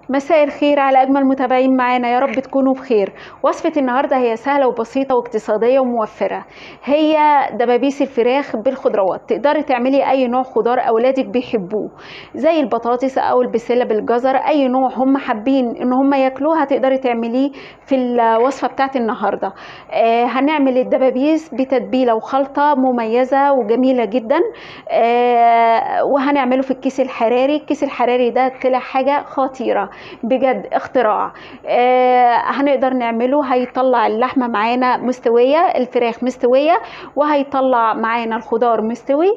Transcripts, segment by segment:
مساء الخير على أجمل متابعين معانا، يا رب تكونوا بخير. وصفة النهاردة هي سهلة وبسيطة واقتصادية وموفرة. هي دبابيس الفراخ بالخضروات. تقدري تعملي أي نوع خضار أولادك بيحبوه، زي البطاطس أو البسلة بالجزر. أي نوع هم حابين إن هم ياكلوه هتقدري تعمليه في الوصفة بتاعت النهاردة. هنعمل الدبابيس بتتبيلة وخلطة مميزة وجميلة جدا. وهنعمله في الكيس الحراري. الكيس الحراري ده طلع حاجة خطيرة بجد، اختراع. هنقدر نعمله. هيطلع اللحمة معانا مستوية، الفراخ مستوية، وهيطلع معانا الخضار مستوي.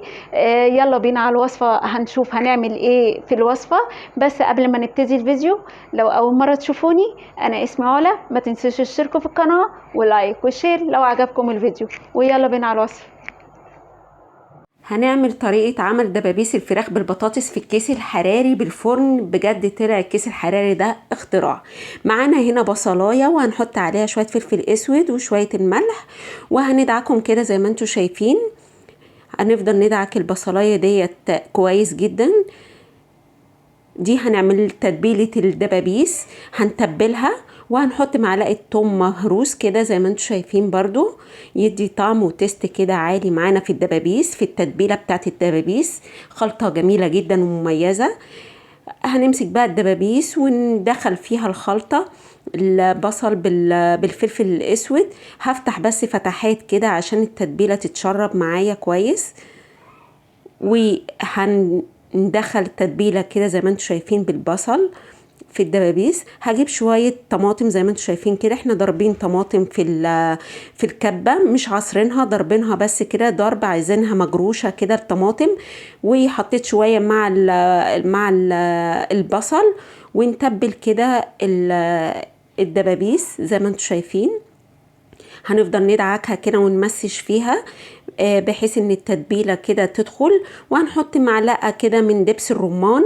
يلا بينا على الوصفة، هنشوف هنعمل ايه في الوصفة. بس قبل ما نبتدي الفيديو، لو اول مرة تشوفوني، انا اسمي علا. ما تنسوش تشتركوا في القناة ولايك وشير لو عجبكم الفيديو، ويلا بينا على الوصفة. هنعمل طريقة عمل دبابيس الفراخ بالبطاطس في الكيس الحراري بالفرن. بجد طلع الكيس الحراري ده اختراع. معانا هنا بصلاية، وهنحط عليها شوية فلفل اسود وشوية الملح، وهندعكم كده زي ما انتوا شايفين. هنفضل ندعك البصلاية ديت كويس جدا. دي هنعمل تتبيلة الدبابيس. هنتبلها وهنحط معلقة توم مهروس كده زي ما انتوا شايفين، برضو يدي طعم وتست كده عالي معانا في الدبابيس، في التتبيلة بتاعت الدبابيس. خلطة جميلة جدا ومميزة. هنمسك بقى الدبابيس وندخل فيها الخلطة، البصل بالفلفل الاسود. هفتح بس فتحات كده عشان التتبيلة تتشرب معايا كويس. وهندخل التتبيله كده زي ما انتم شايفين بالبصل في الدبابيس. هجيب شويه طماطم زي ما انتم شايفين كده. احنا ضاربين طماطم في الكبه، مش عصرينها، ضاربينها بس كده ضرب، عايزينها مجروشه كده الطماطم. وحطيت شويه مع البصل، ونتبل كده الدبابيس زي ما انتم شايفين. هنفضل ندعكها كده ونمسش فيها بحيث ان التتبيله كده تدخل. وهنحط معلقه كده من دبس الرمان،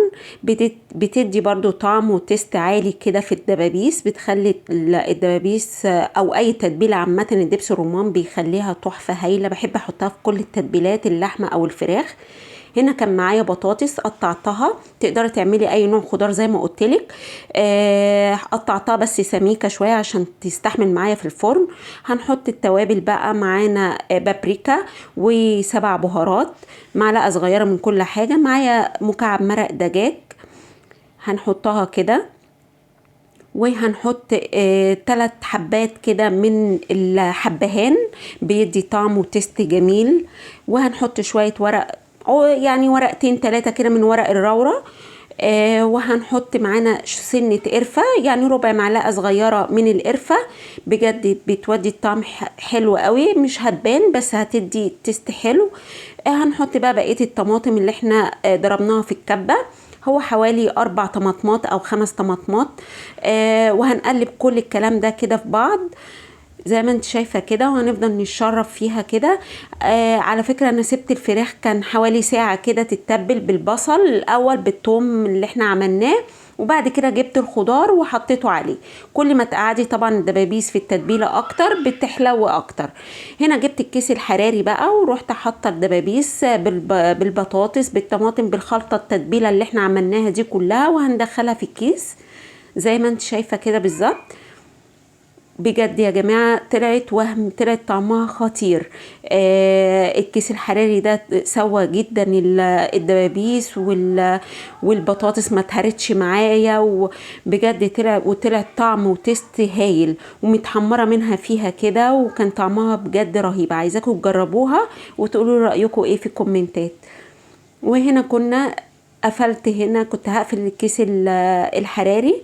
بتدي برضو طعم وتست عالي كده في الدبابيس. بتخلي الدبابيس او اي تتبيله عامه، الدبس الرمان بيخليها تحفه هايله. بحب احطها في كل التتبيلات، اللحمه او الفراخ. هنا كان معايا بطاطس قطعتها. تقدري تعملي اي نوع خضار زي ما قلتلك. قطعتها بس سميكه شويه عشان تستحمل معايا في الفرن. هنحط التوابل بقى معانا، بابريكا وسبع بهارات، معلقه صغيره من كل حاجه. معايا مكعب مرق دجاج هنحطها كده. وهنحط 3 حبات كده من الحبهان، بيدي طعم وتست جميل. وهنحط شويه ورق، يعني ورقتين 3 كده من ورق الرورة. وهنحط معانا سنة قرفة، يعني ربع معلقة صغيرة من القرفة. بجد بتودي الطعم حلو قوي، مش هتبان بس هتدي تست حلو. هنحط بقى بقية الطماطم اللي احنا ضربناها في الكبة. هو حوالي 4 طماطمات او 5 طماطمات. وهنقلب كل الكلام ده كده في بعض زي ما انت شايفه كده، وهنفضل نشرب فيها كده. على فكره انا سبت الفراخ كان حوالي ساعه كده تتبل بالبصل الاول بالثوم اللي احنا عملناه، وبعد كده جبت الخضار وحطيته عليه. كل ما تقعدي طبعا الدبابيس في التتبيله اكتر بتحلو اكتر. هنا جبت الكيس الحراري بقى، ورحت حاطه الدبابيس بالبطاطس بالطماطم بالخلطه التتبيله اللي احنا عملناها دي كلها، وهندخلها في الكيس زي ما انت شايفه كده بالظبط. بجد يا جماعة طلعت طعمها خطير. الكيس الحراري ده سوى جدا الدبابيس والبطاطس ما اتهرتش معايا، وبجد طلع طعم وتست هايل، ومتحمرة منها فيها كده، وكان طعمها بجد رهيب. عايزاكم تجربوها وتقولوا رأيكم ايه في الكومنتات. وهنا قفلت، هنا كنت هقفل الكيس الحراري.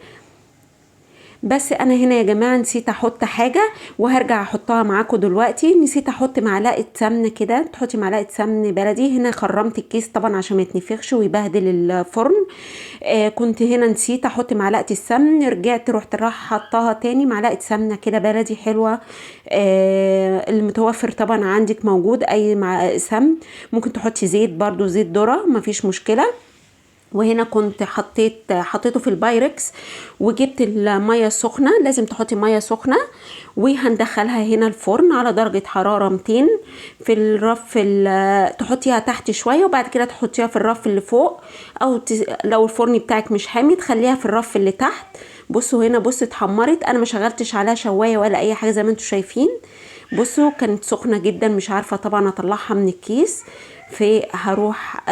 بس انا هنا يا جماعه نسيت احط حاجه، وهرجع احطها معاكم دلوقتي. نسيت احط معلقه سمن كده. تحطي معلقه سمن بلدي. هنا خرمت الكيس طبعا عشان ما يتنفخش ويبهدل الفرن. كنت هنا نسيت احط معلقه السمن، رحت حطها تاني. معلقه سمنه كده بلدي حلوه. المتوفر طبعا عندك موجود اي سمن. ممكن تحطي زيت برضو، زيت ذره، مفيش مشكله. وهنا كنت حطيته في البايركس، وجبت الميه السخنه. لازم تحطي ميه سخنه، وهندخلها هنا الفرن على درجه حراره 200 في الرف تحطيها تحت شويه، وبعد كده تحطيها في الرف اللي فوق، او لو الفرن بتاعك مش حامي تخليها في الرف اللي تحت. بصوا هنا، بصوا اتحمرت، انا ما شغلتش عليها شوايه ولا اي حاجه زي ما انتم شايفين. بصوا كانت سخنه جدا، مش عارفه طبعا اطلعها من الكيس. هروح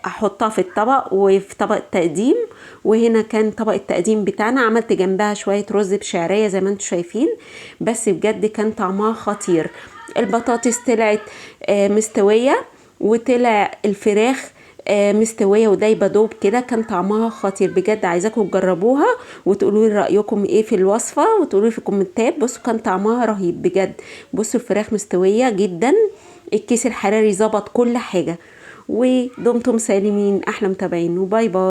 احطها في الطبق وفي طبق التقديم. وهنا كان طبق التقديم بتاعنا، عملت جنبها شويه رز بشعريه زي ما انتم شايفين، بس بجد كان طعمها خطير. البطاطس طلعت مستويه، وطلع الفراخ مستويه ودايبه دوب كده، كان طعمها خطير بجد. عايزاكم تجربوها وتقولوا لي رايكم ايه في الوصفه، وتقولوا لي في الكومنتات. بصوا كان طعمها رهيب بجد. بصوا الفراخ مستويه جدا، الكيس الحراري ظبط كل حاجه. ودمتم سالمين، احلى متابعين، وباي باي.